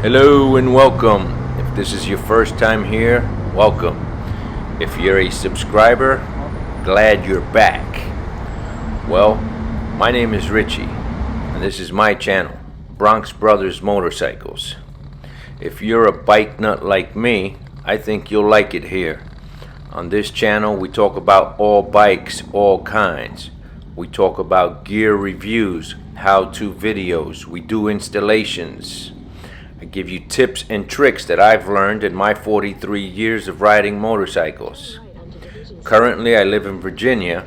Hello and welcome. If this is your first time here, welcome. If you're a subscriber, glad you're back. Well, my name is Richie, and this is my channel, Bronx Brothers Motorcycles. If you're a bike nut like me, I think you'll like it here. On this channel, we talk about all bikes, all kinds. We talk about gear reviews, how-to videos, we do installations. I give you tips and tricks that I've learned in my 43 years of riding motorcycles. Currently, I live in Virginia,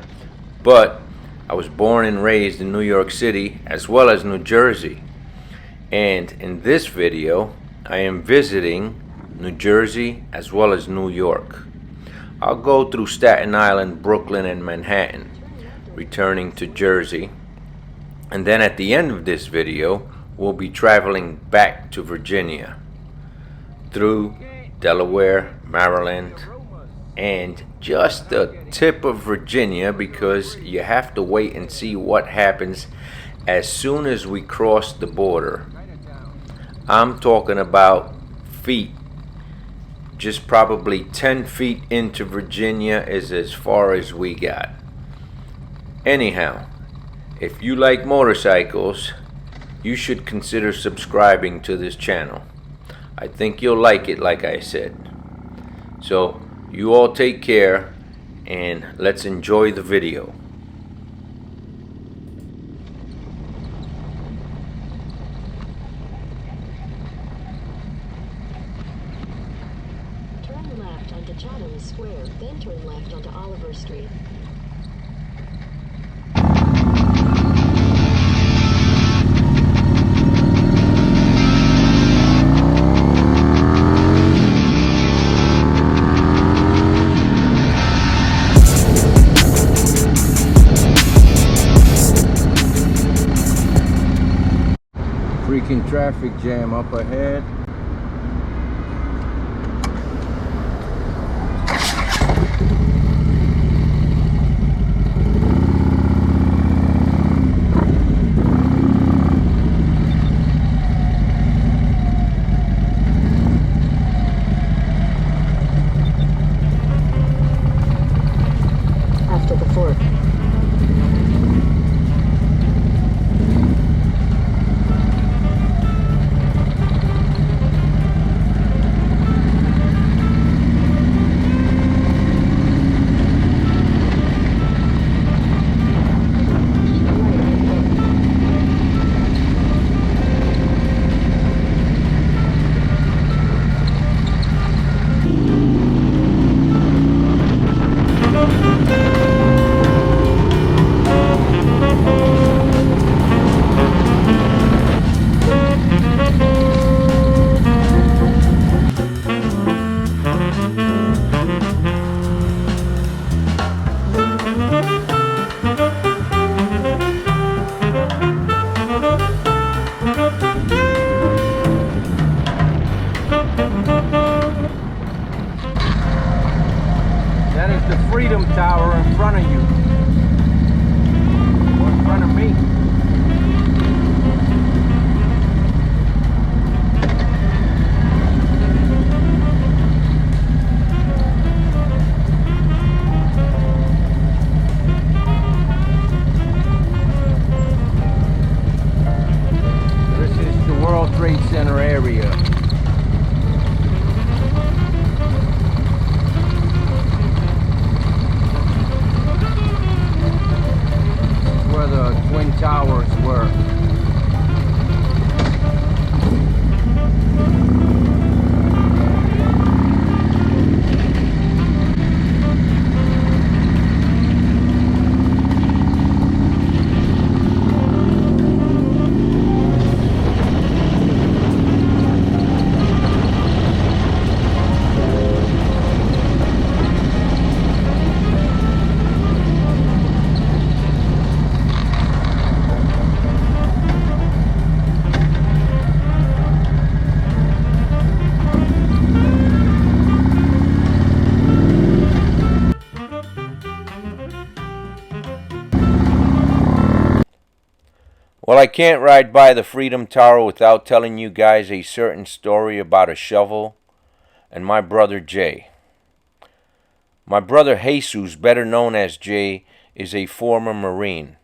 but I was born and raised in New York City as well as New Jersey. And in this video, I am visiting New Jersey as well as New York. I'll go through Staten Island, Brooklyn, and Manhattan, returning to Jersey. And then at the end of this video, we'll be traveling back to Virginia through Delaware, Maryland, and just the tip of Virginia, because you have to wait and see what happens as soon as we cross the border. I'm talking about feet. Just probably 10 feet into Virginia is as far as we got. Anyhow, if you like motorcycles, you should consider subscribing to this channel. I think you'll like it, like I said. So, you all take care, and let's enjoy the video. Turn left onto Chatham Square, then turn left onto Oliver Street. Freaking traffic jam up ahead. After the fork. That is the Freedom Tower in front of you. Or in front of me. This is the World Trade Center area. Twin Towers were. Well, I can't ride by the Freedom Tower without telling you guys a certain story about a shovel and my brother Jay. My brother Jesus, better known as Jay, is a former Marine.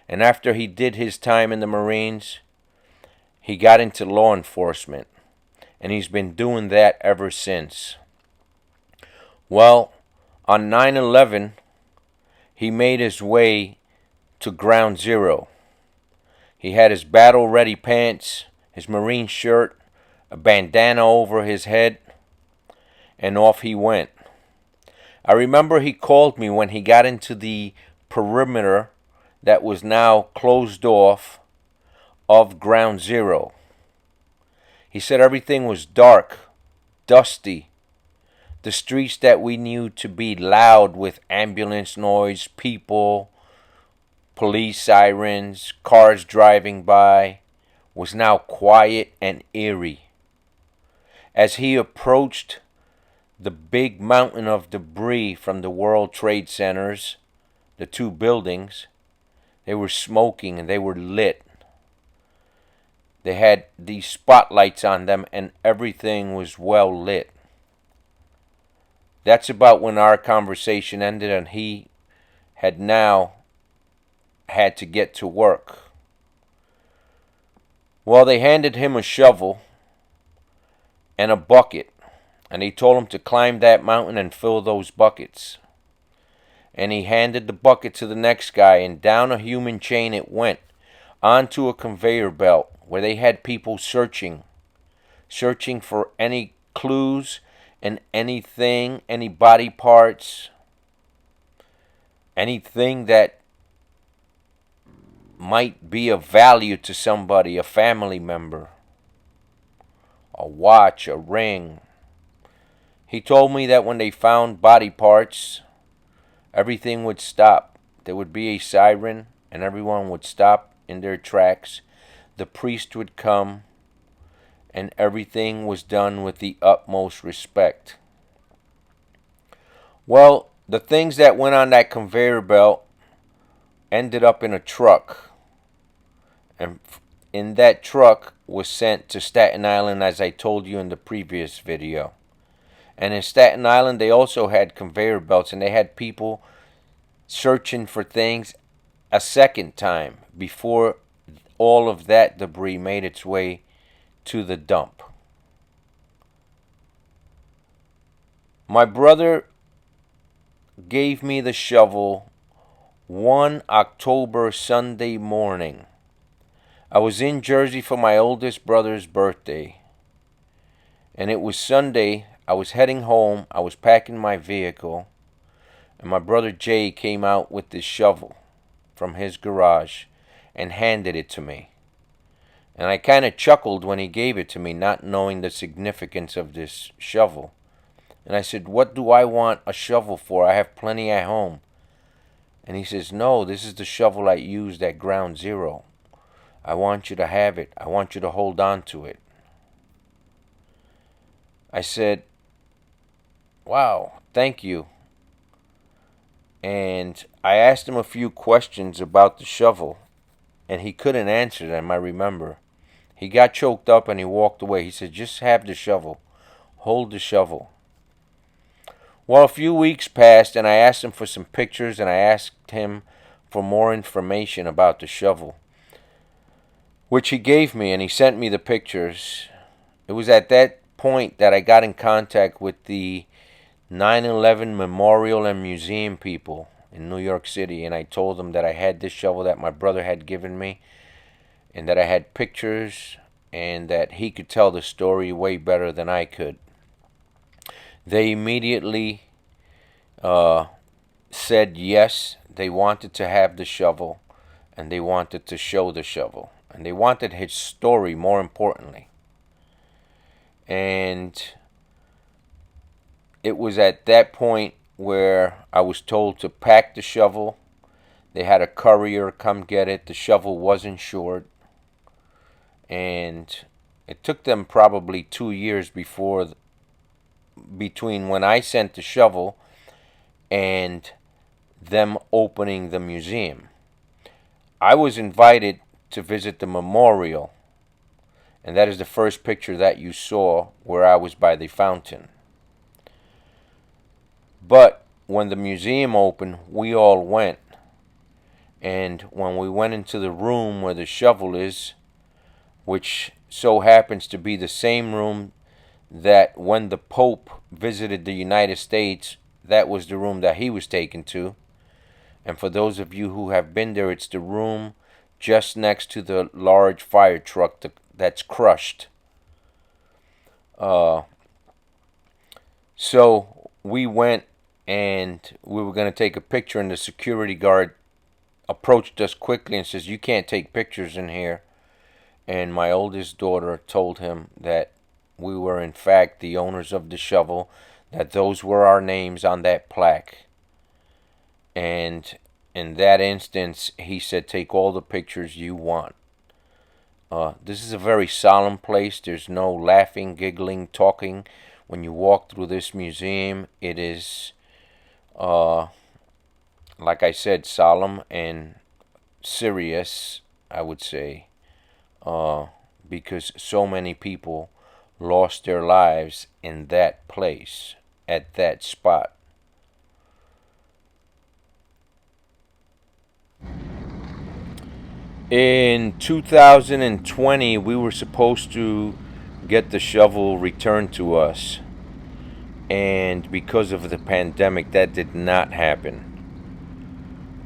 And after he did his time in the Marines, he got into law enforcement. And he's been doing that ever since. Well, on 9/11, he made his way to Ground Zero. He had his battle-ready pants, his Marine shirt, a bandana over his head, and off he went. I remember he called me when he got into the perimeter that was now closed off of Ground Zero. He said everything was dark, dusty. The streets that we knew to be loud with ambulance noise, people, police sirens, cars driving by, was now quiet and eerie. As he approached the big mountain of debris from the World Trade Centers, the two buildings, they were smoking and they were lit. They had these spotlights on them and everything was well lit. That's about when our conversation ended and he had now had to get to work. Well, they handed him a shovel and a bucket, and they told him to climb that mountain and fill those buckets. And he handed the bucket to the next guy, and down a human chain it went, onto a conveyor belt where they had people searching for any clues and anything, any body parts, anything that might be of value to somebody, a family member, a watch, a ring. He told me that when they found body parts, everything would stop. There would be a siren and everyone would stop in their tracks. The priest would come and everything was done with the utmost respect. Well, the things that went on that conveyor belt ended up in a truck. And in that truck was sent to Staten Island, as I told you in the previous video. And in Staten Island, they also had conveyor belts, and they had people searching for things a second time before all of that debris made its way to the dump. My brother gave me the shovel one October Sunday morning. I was in Jersey for my oldest brother's birthday. And it was Sunday. I was heading home. I was packing my vehicle. And my brother Jay came out with this shovel from his garage and handed it to me. And I kind of chuckled when he gave it to me, not knowing the significance of this shovel. And I said, "What do I want a shovel for? I have plenty at home." And he says, "No, this is the shovel I used at Ground Zero. I want you to have it. I want you to hold on to it." I said, "Wow, thank you." And I asked him a few questions about the shovel, and he couldn't answer them, I remember. He got choked up and he walked away. He said, "Just have the shovel. Hold the shovel." Well, a few weeks passed, and I asked him for some pictures, and I asked him for more information about the shovel, which he gave me, and he sent me the pictures. It was at that point that I got in contact with the 9/11 Memorial and Museum people in New York City, and I told them that I had this shovel that my brother had given me, and that I had pictures, and that he could tell the story way better than I could. They immediately said yes, they wanted to have the shovel, and they wanted to show the shovel. And they wanted his story, more importantly. And it was at that point where I was told to pack the shovel. They had a courier come get it. The shovel was insured. And it took them probably 2 years between when I sent the shovel and them opening the museum. I was invited to visit the memorial. And that is the first picture that you saw where I was by the fountain. But when the museum opened, we all went. And when we went into the room where the shovel is, which so happens to be the same room that when the Pope visited the United States, that was the room that he was taken to. And for those of you who have been there, it's the room just next to the large fire truck that's crushed. So we went and we were going to take a picture, and the security guard approached us quickly and says, "You can't take pictures in here." And my oldest daughter told him that we were in fact the owners of the shovel, that those were our names on that plaque. And in that instance, he said, "Take all the pictures you want." This is a very solemn place. There's no laughing, giggling, talking. When you walk through this museum, it is, like I said, solemn and serious, I would say, because so many people lost their lives in that place, at that spot. In 2020, we were supposed to get the shovel returned to us. And because of the pandemic, that did not happen.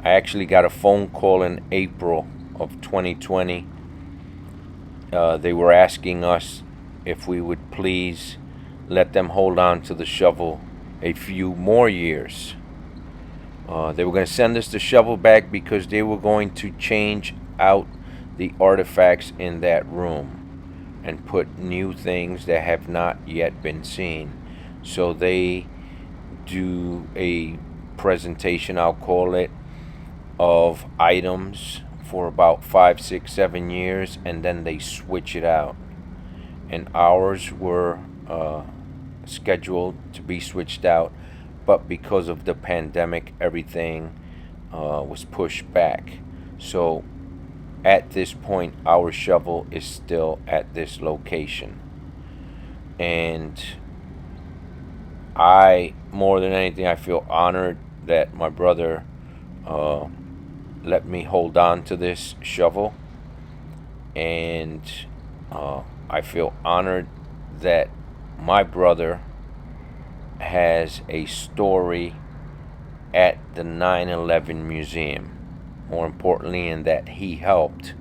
I actually got a phone call in April of 2020. They were asking us if we would please let them hold on to the shovel a few more years. They were going to send us the shovel back because they were going to change out the artifacts in that room and put new things that have not yet been seen. So they do a presentation, I'll call it, of items for about 5, 6, 7 years, and then they switch it out. And ours were scheduled to be switched out, but because of the pandemic, everything was pushed back. So at this point, our shovel is still at this location. And I, more than anything, I feel honored that my brother let me hold on to this shovel. And I feel honored that my brother has a story at the 9/11 Museum. More importantly, in that he helped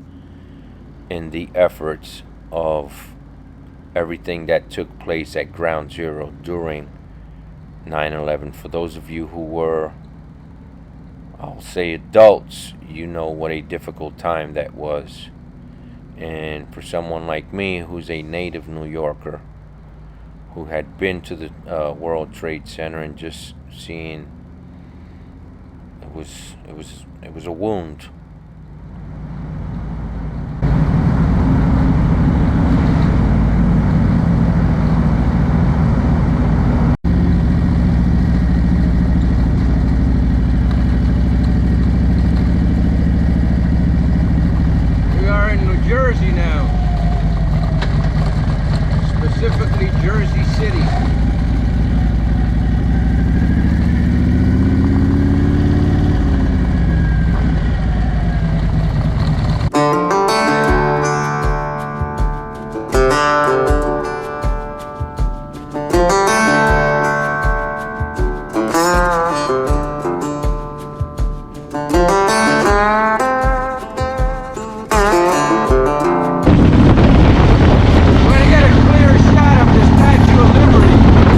in the efforts of everything that took place at Ground Zero during 9/11. For those of you who were, I'll say, adults, you know what a difficult time that was. And for someone like me, who's a native New Yorker, who had been to the World Trade Center and just seeing, it was a wound. We are in New Jersey now, specifically Jersey City. We're gonna get a clear shot of the Statue of Liberty.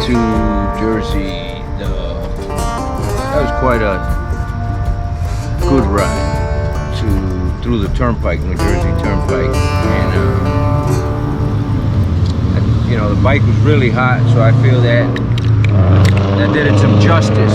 to Jersey. That was quite a good ride through the Turnpike, New Jersey Turnpike, and the bike was really hot, so I feel that did it some justice.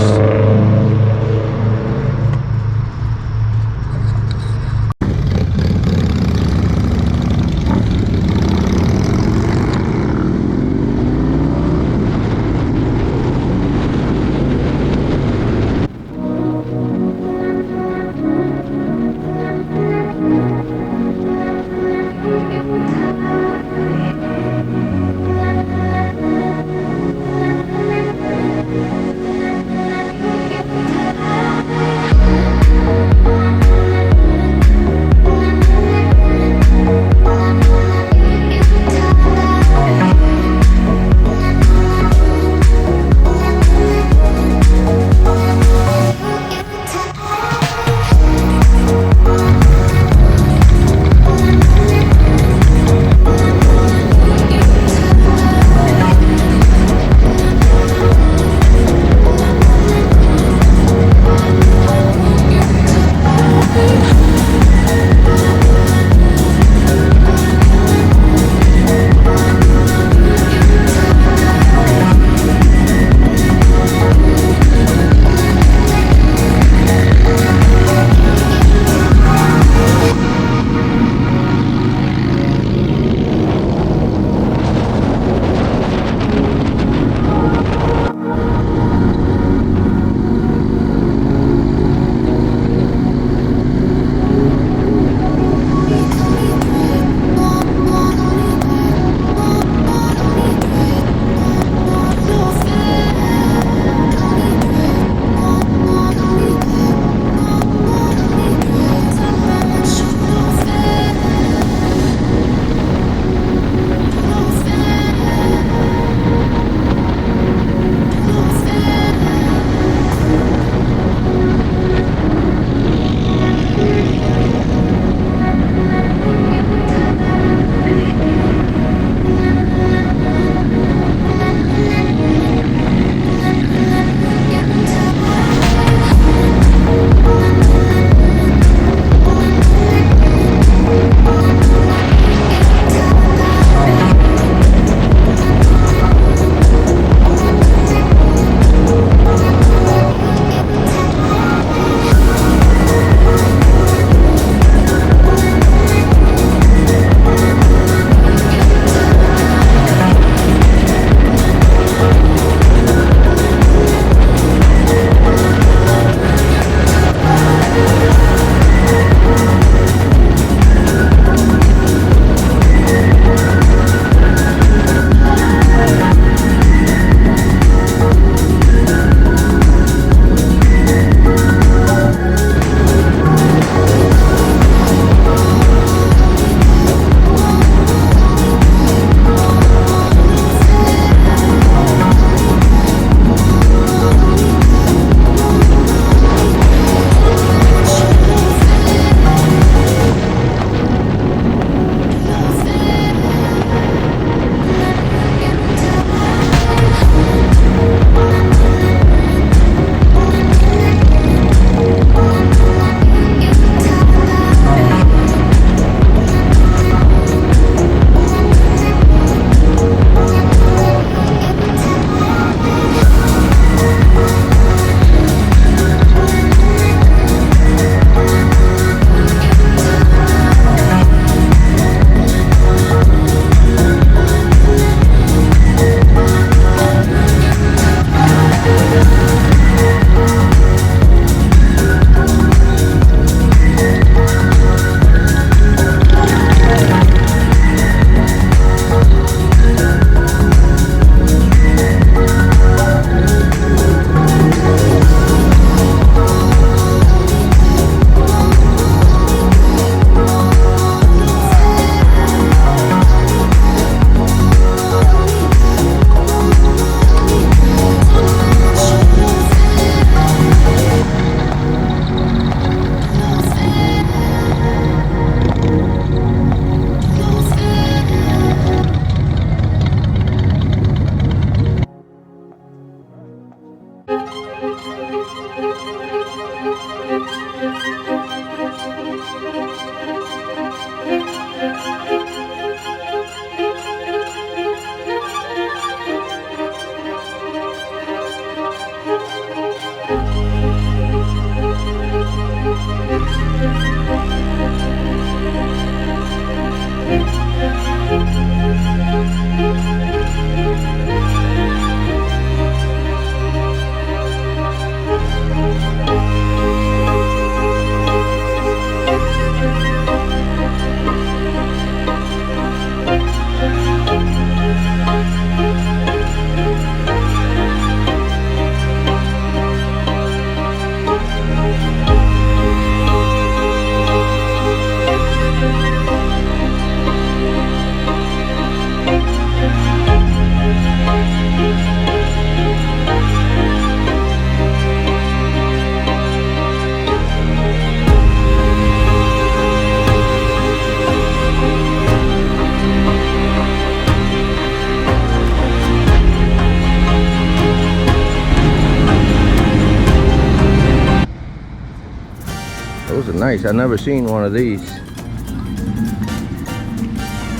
Those are nice. I've never seen one of these.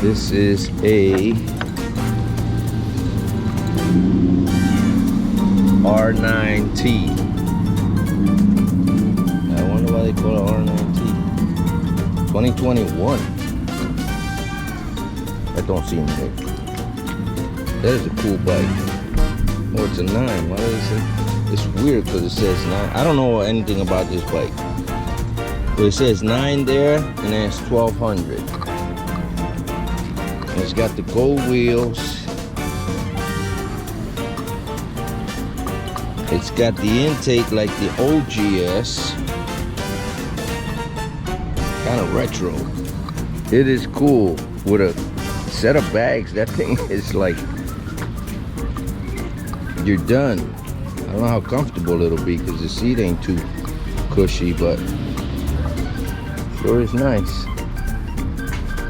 This is a R9T. I wonder why they call it R9T. 2021. That don't seem right. That is a cool bike. Oh, it's a 9. Why is it? It's weird because it says 9. I don't know anything about this bike. But it says 9 there, and then it's 1200. And it's got the gold wheels. It's got the intake like the OGS. Kind of retro. It is cool with a set of bags. That thing is like, you're done. I don't know how comfortable it'll be because the seat ain't too cushy, but sure is nice.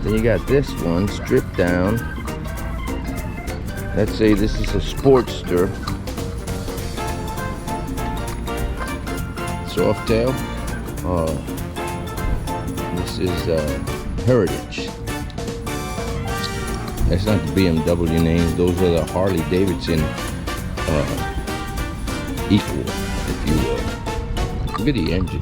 Then you got this one stripped down. Let's say this is a Sportster. Soft tail. This is Heritage. That's not the BMW names. Those are the Harley Davidson equal, if you will. Look at the engine.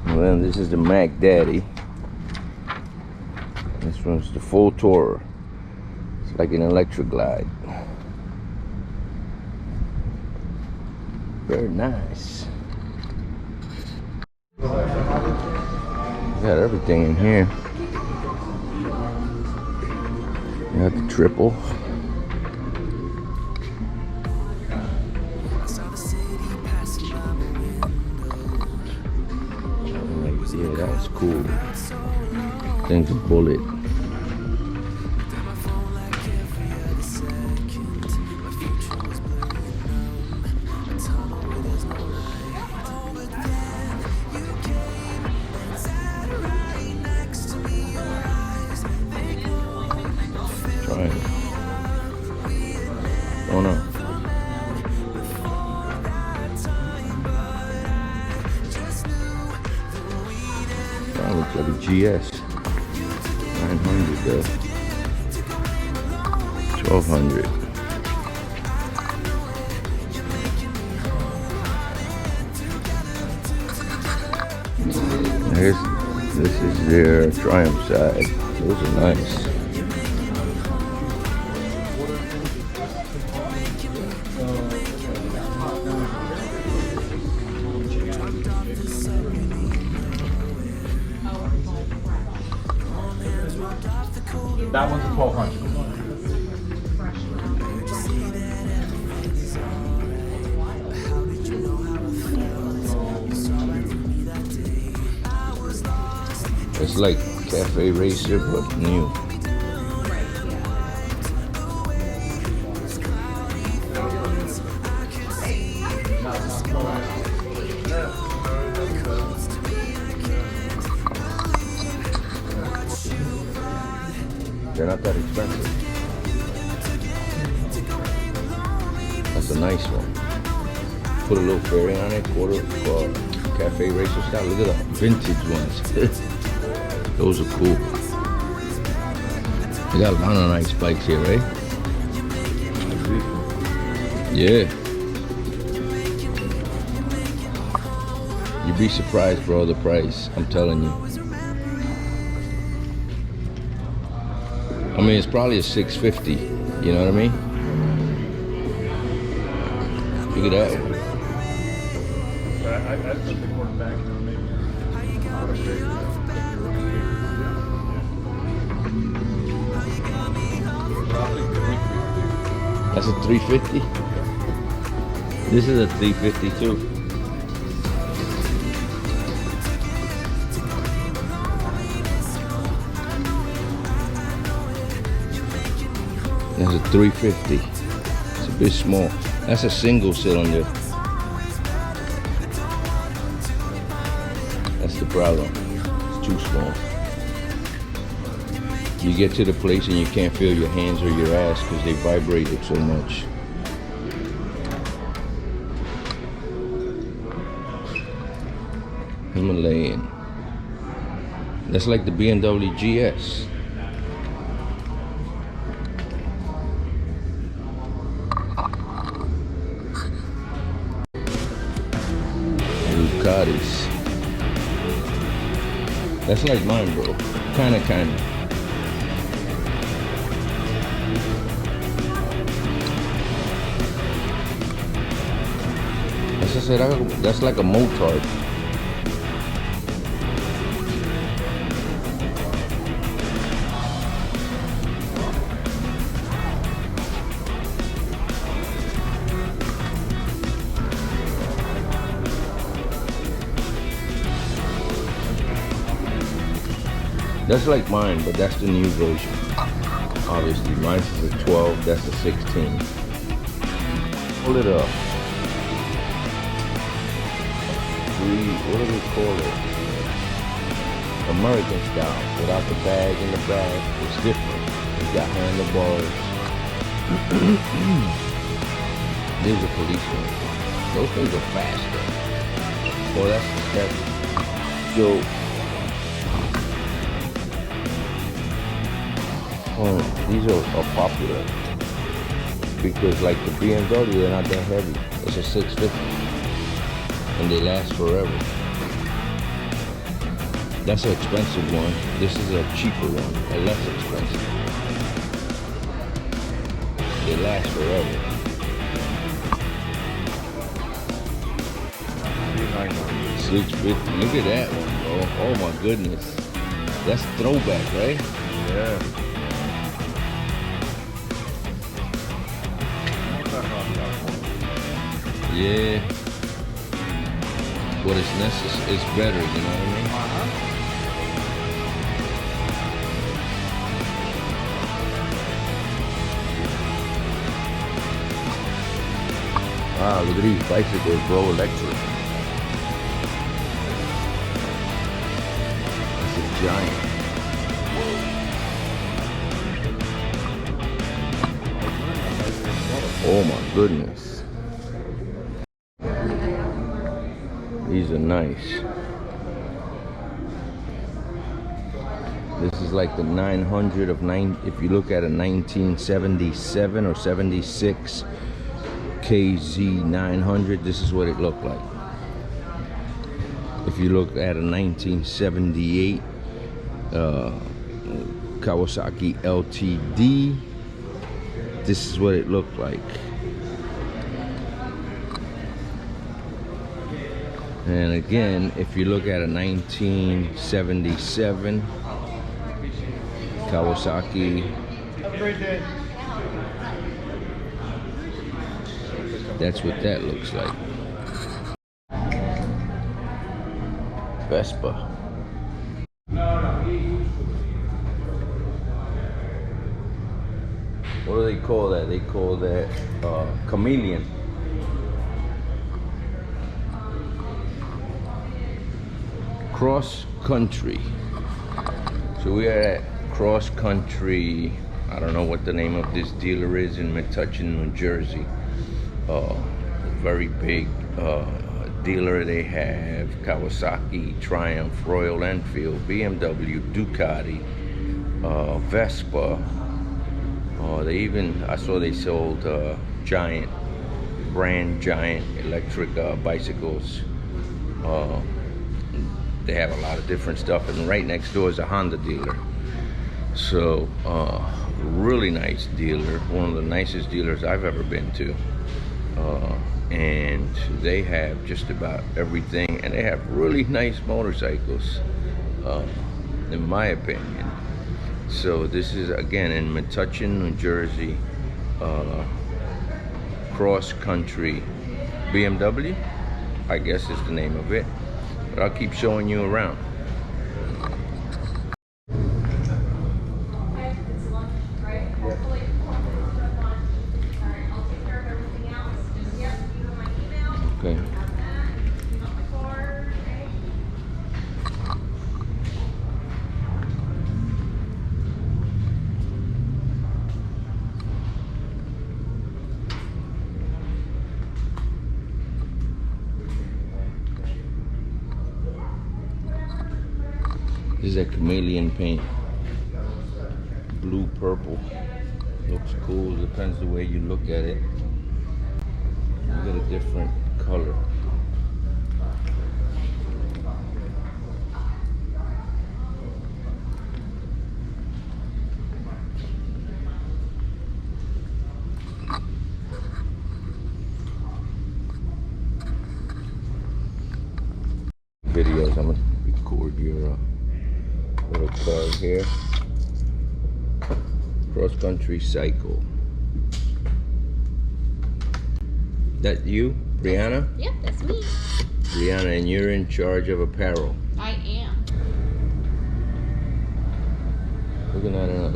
Well, this is the Mac Daddy. This one's the Full Tourer. It's like an electric glide. Very nice. Got everything in here. You got the triple. Yeah, that was cool. Thing's a bullet. Oh no. That looks like a GS 900 though. 1200. I guess this is their Triumph side. Those are nice. That one's a 1200. It's like Cafe Racer, but new. They're not that expensive. That's a nice one. Put a little fairing on it, quarter Cafe Racer style. Look at the vintage ones. Those are cool. They got a lot of nice bikes here, right? Yeah. You'd be surprised, bro, the price. I'm telling you. I mean, it's probably a 650. You know what I mean? Look at that. I'd put the quarterback, maybe. That's a 350? This is a 350 too. That's a 350. It's a bit small. That's a single cylinder. That's the problem. It's too small. You get to the place and you can't feel your hands or your ass because they vibrated so much. Himalayan. That's like the BMW GS. Ducatis. That's like mine, bro. Kinda. As I said, that's like a motard. That's like mine, but that's the new version. Obviously, mine is a 12, that's a 16. Pull it up. What do we call it? American style, without the bag in the back. It's different. It's got handlebars. There's a policeman. Those things are faster. Oh, that's heavy. So, these are popular because, like the BMW, they're not that heavy. It's a 650, and they last forever. That's an expensive one. This is a cheaper one, a less expensive. They last forever. $650. Look at that one, bro. Oh my goodness. That's throwback, right? Yeah. Yeah. What is necessary is better, you know what I mean? Wow, look at these bicycles, bro, electric. That's a giant. Oh my goodness. These are nice. This is like the 900 of 9. If you look at a 1977 or 76 KZ 900, this is what it looked like. If you look at a 1978 Kawasaki LTD, this is what it looked like. And again, if you look at a 1977 Kawasaki, that's what that looks like. Vespa. What do they call that? They call that chameleon. Cross country. So we are at Cross Country. I don't know what the name of this dealer is in Metuchen, New Jersey. Very big dealer. They have Kawasaki, Triumph, Royal Enfield, BMW, Ducati, Vespa. They even, I saw they sold giant electric bicycles. They have a lot of different stuff, and right next door is a Honda dealer. So really nice dealer, one of the nicest dealers I've ever been to. And they have just about everything, and they have really nice motorcycles, in my opinion. So this is again in Metuchen, New Jersey. Cross Country BMW, I guess is the name of it. But I'll keep showing you around. Okay. This is a chameleon paint. Blue, purple. Looks cool. Depends the way you look at it. You get a different color. Videos. I'm gonna record your little car here. Cross country cycle. That you, Brianna? Yep, that's me. Brianna, and you're in charge of apparel. I am. Looking at an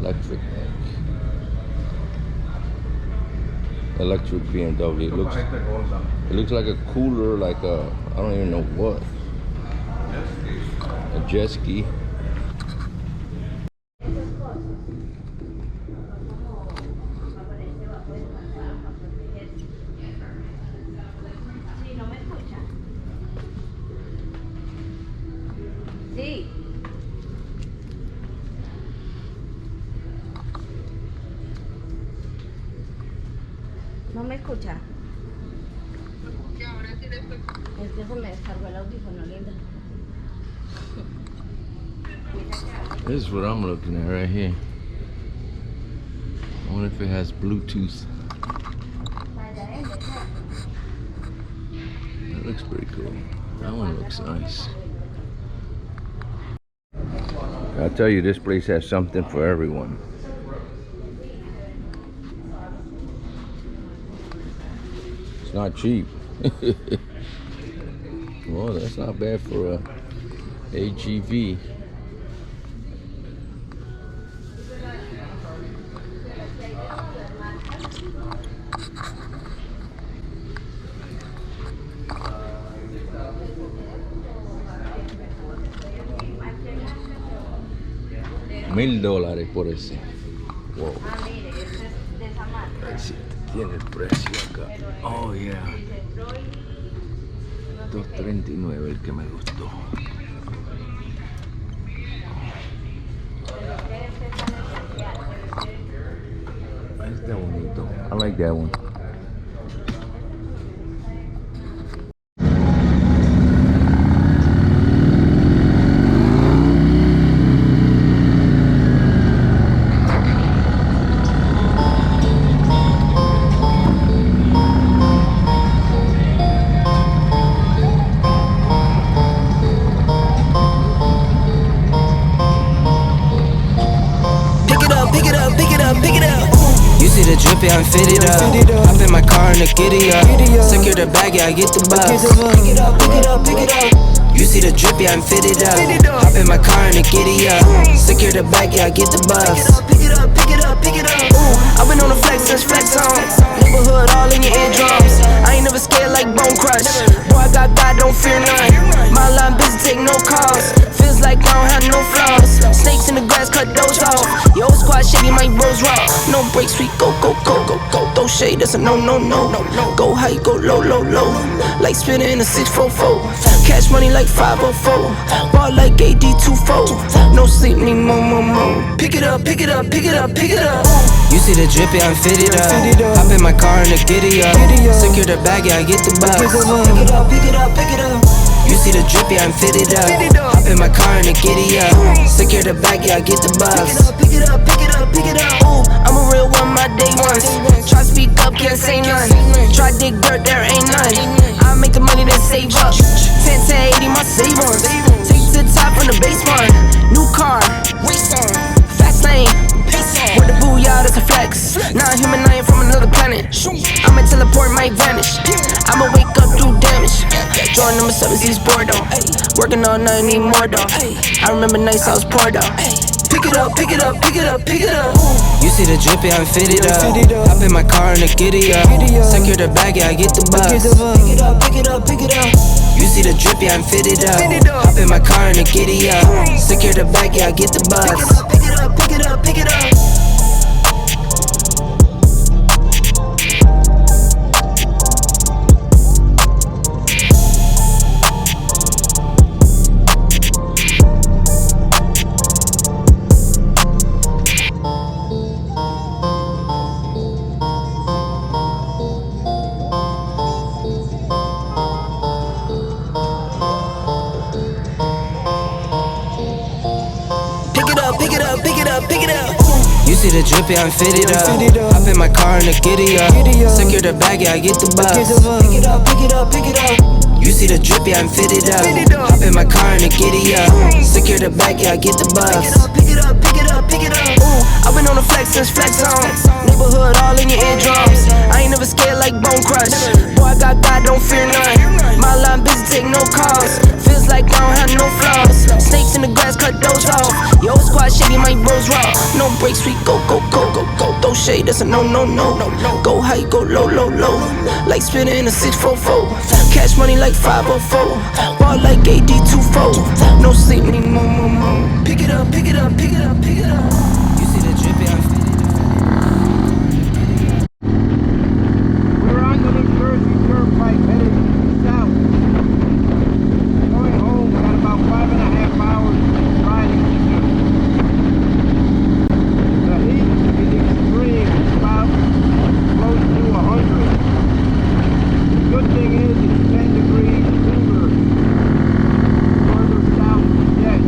electric BMW. It looks like a cooler, like a, I don't even know what. A jet ski. Sí. ¿No me escucha? Es que se me descargó el audífono, linda. This is what I'm looking at right here. I wonder if it has Bluetooth. That looks pretty cool. That one looks nice. I'll tell you, this place has something for everyone. It's not cheap. Well, that's not bad for a HEV. $1,000 por ese. Wow. A ver si tiene el precio acá. Oh yeah. 239 el que me gustó. Está bonito. I like that one. The drippy, I'm fitted up. Hop in my car and the giddy up. Secure the bag, yeah, I get the bus. Pick it up, pick it up, pick it up. You see the drippy, I'm fitted up. Hop in my car and the giddy up. Secure the bag, yeah, I get the bus. Pick it up, pick it up, pick it up. Ooh, I've been on the flex since flex on. Neighborhood all in your eardrums. I ain't never scared like Bone Crush. Boy, I got God, don't fear none. My line busy, take no calls. Feels like I don't have no flaws. Snakes in the grass, cut those off. Yo, squad shitty, my bros raw. No breaks, we go, go, go, go, go. Throw shade, that's a no, no, no. Go high, go low, low, low. Like spinning in a 644. Cash money like 504. Ball like AD24. No sleep, need more, more, more. Pick it up, pick it up, pick it up, pick it up. You see the drippy, I'm fitted up. Hop in my car and the giddy up. Secure the bag, yeah, I get the bus. Pick it up, pick it up, pick it up. You see the drippy, I'm fitted up. Hop in my car and the giddy up. Secure the bag, yeah, I get the bus. Pick it up, pick it up, pick it up. Ooh, I'm a real one, my day ones. Try speak up, can't say none. Try dig dirt, there ain't none. I make the money, then save up. 10 to 80, my save ones. Take to the top from the base one. New car, fast lane. With the booyah, that's a flex. Non-human, I ain't from another planet. I'ma teleport, might vanish. I'ma wake up, do damage. Jordan number 7, East Bordeaux. Working all night, need more though. I remember nights I was poor though. Pick it up, pick it up, pick it up, pick it up. You see the drippy, I'm fitted up. Hop in my car and the giddy up. Secure the bag, yeah, I get the bus. Pick it up, pick it up, pick it up. You see the drippy, I'm fitted up. Hop in my car and the giddy up. Secure the bag, yeah, I get the bus. Pick it up, pick it up, pick it up. see the drip, yeah, I'm fitted up. Hop in my car and I giddy up. Secure the bag, yeah, I get the bus. Pick it up, pick it up, pick it up. You see the drip, yeah, I'm fitted up. Hop in my car and I giddy up. Secure the bag, yeah, I get the bus. Pick it up, pick it up, pick it up, pick it up. Ooh, I've been on the flex since flex on. Neighborhood all in your eardrums. I ain't never scared like Bone Crush. Boy, I got God, don't fear none. My line busy, take no calls. Feels like I don't have no flaws. Snakes in the grass, cut those off. Yo, squad shady, my bros raw. No breaks, we go, go, go, go, go. Throw shade, that's a no, no, no. Go high, go low, low, low. Like spinning in a 644. Cash money like 504. Ball like AD24. No sleep anymore, more, more. Pick it up, pick it up, pick it up, pick it up. You see the drip, yeah. We're on the Jersey Turnpike headed south. Going home, got about 5.5 hours riding. The heat is extreme, it's about close to 100. The good thing is it's 10 degrees cooler further south yet.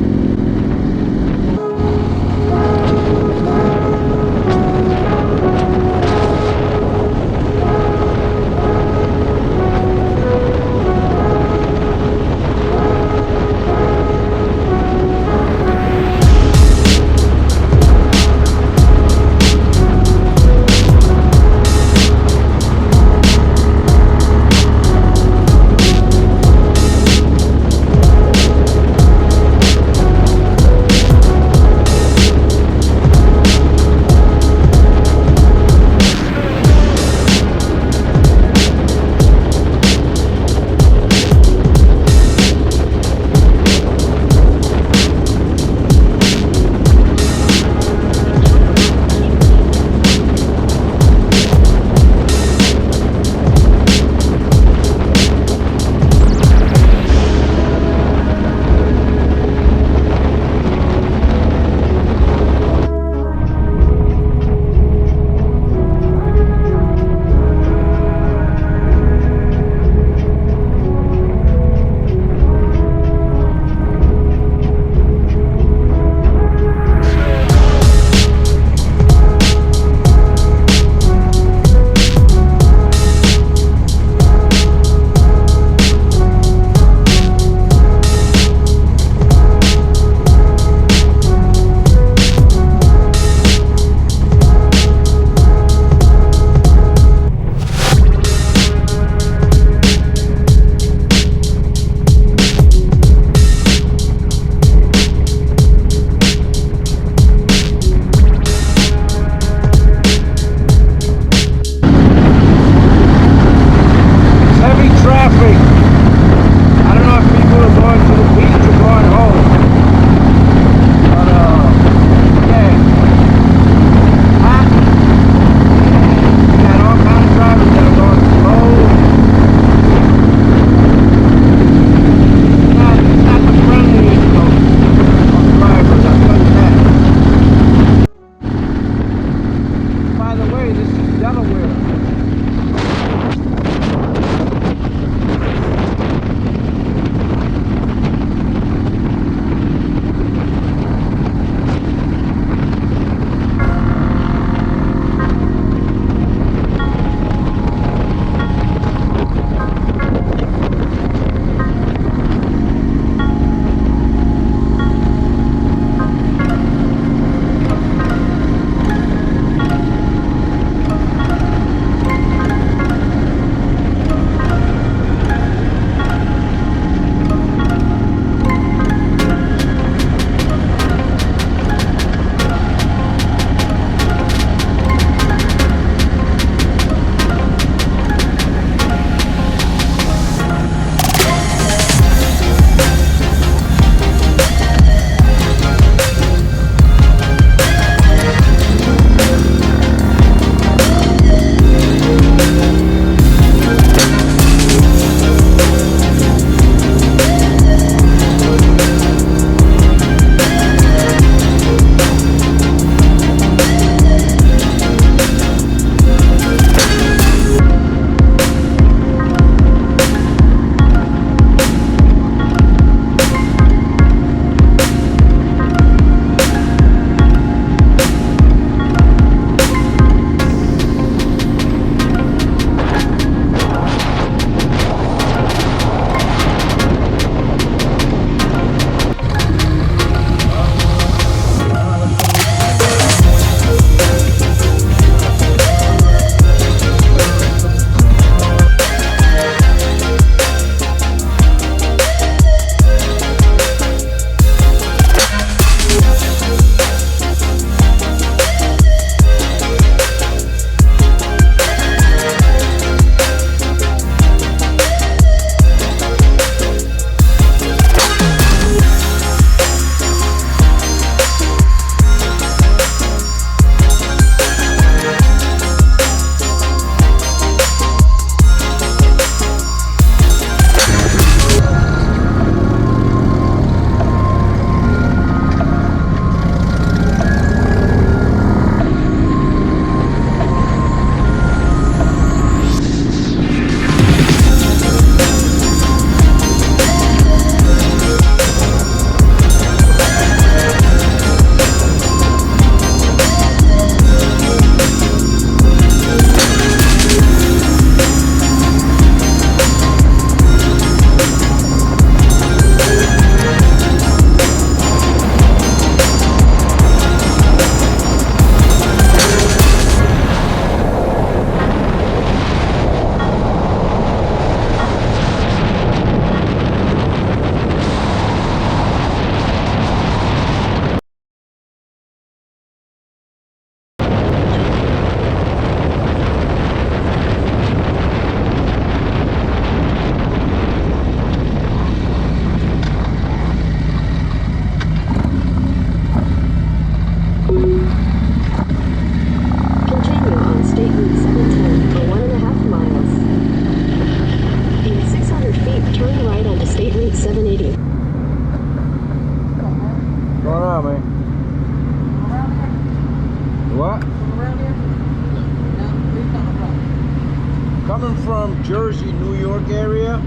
New York area,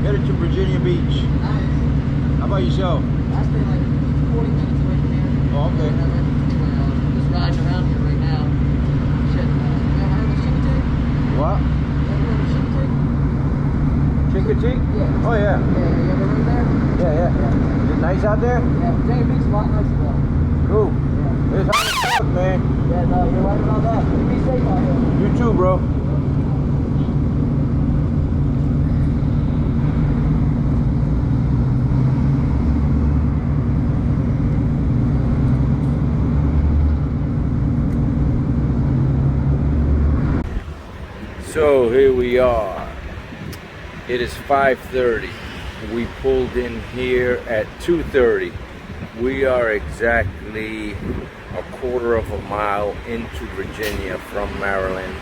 headed to Virginia Beach. How about yourself? I stay like 40 minutes away from here. Oh, okay. Just riding around here right now. Shit, you ever heard of Chicken Tick? What? You ever heard of Chicken Tick? Chincoteague? Yeah. Oh, yeah. Yeah, you ever heard there? Yeah. Is it nice out there? Yeah, Virginia Beach is a lot nicer though. Cool. Yeah. It's hot as fuck, man. Yeah, no, you're right about that. You be safe out here. You too, bro. So here we are. It is 5:30. We pulled in here at 2:30. We are exactly a quarter of a mile into Virginia from Maryland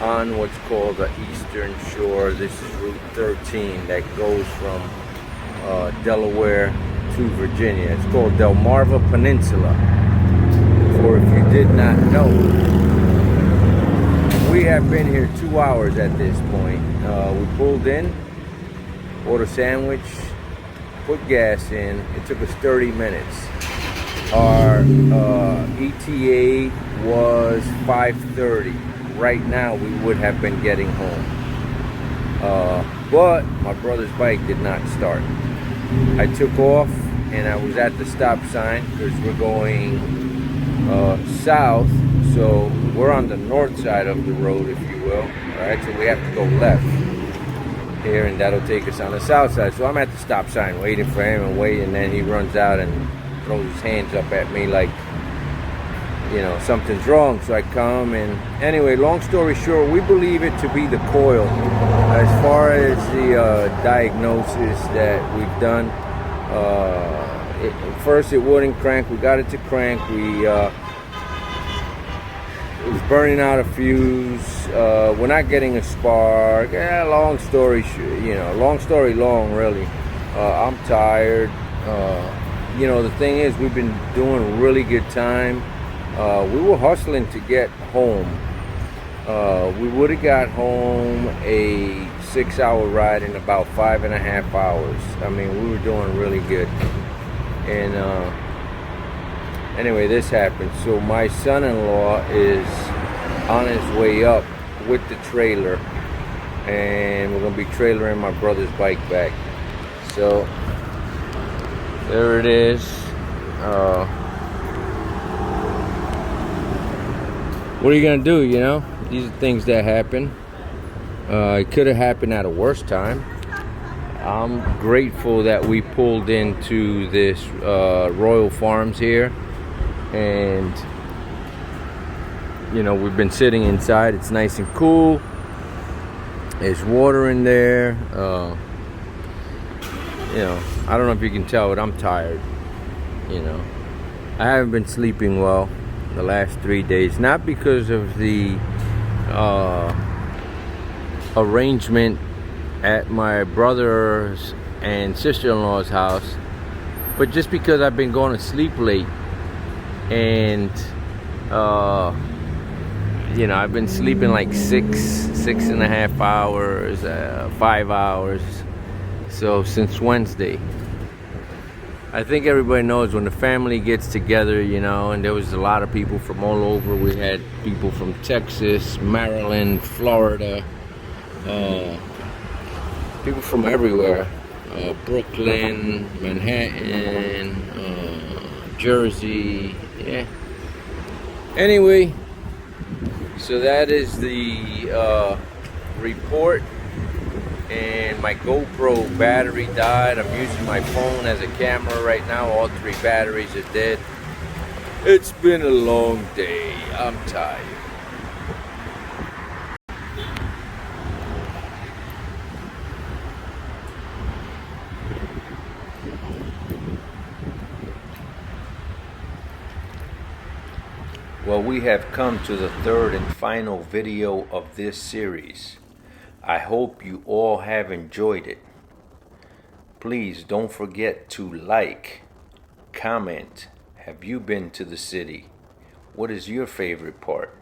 on what's called the Eastern Shore. This is Route 13 that goes from Delaware to Virginia. It's called Delmarva Peninsula, or if you did not know. We have been here 2 hours at this point. We pulled in, ordered a sandwich, put gas in. It took us 30 minutes. Our ETA was 5:30. Right now we would have been getting home. But my brother's bike did not start. I took off and I was at the stop sign because we're going south. So we're on the north side of the road, if you will. Alright, so we have to go left here, and that'll take us on the south side. So I'm at the stop sign waiting for him and waiting, and then he runs out and throws his hands up at me like, you know, something's wrong. So I come, and anyway, long story short, we believe it to be the coil. As far as the diagnosis that we've done, first it wouldn't crank. We got it to crank. It was burning out a fuse. We're not getting a spark. Long story long, really. I'm tired. You know, the thing is, we've been doing a really good time. We were hustling to get home. We would have got home a 6-hour ride in about 5.5 hours. I mean, we were doing really good. And anyway, this happened. So my son-in-law is on his way up with the trailer, and we're gonna be trailering my brother's bike back. So there it is. What are you gonna do? You know, these are things that happen. It could have happened at a worse time. I'm grateful that we pulled into this Royal Farms here, and you know, we've been sitting inside. It's nice and cool. There's water in there. You know, I don't know if you can tell, but I'm tired. You know, I haven't been sleeping well the last 3 days, not because of the arrangement at my brother's and sister-in-law's house, but just because I've been going to sleep late, and you know, I've been sleeping like 6.5 hours, 5 hours. So since Wednesday. I think everybody knows when the family gets together, you know, and there was a lot of people from all over. We had people from Texas, Maryland, Florida, people from everywhere. Brooklyn, Manhattan, Jersey, yeah. Anyway, so that is the report. And my GoPro battery died. I'm using my phone as a camera right now. All 3 batteries are dead. It's been a long day. I'm tired. Well, we have come to the 3rd and final video of this series. I hope you all have enjoyed it. Please don't forget to like, comment, have you been to the city? What is your favorite part?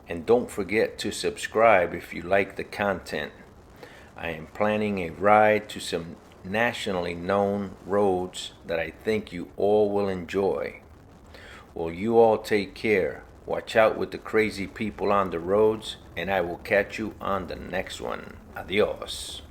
And don't forget to subscribe if you like the content. I am planning a ride to some nationally known roads that I think you all will enjoy. Well, you all take care. Watch out with the crazy people on the roads, and I will catch you on the next one. Adios.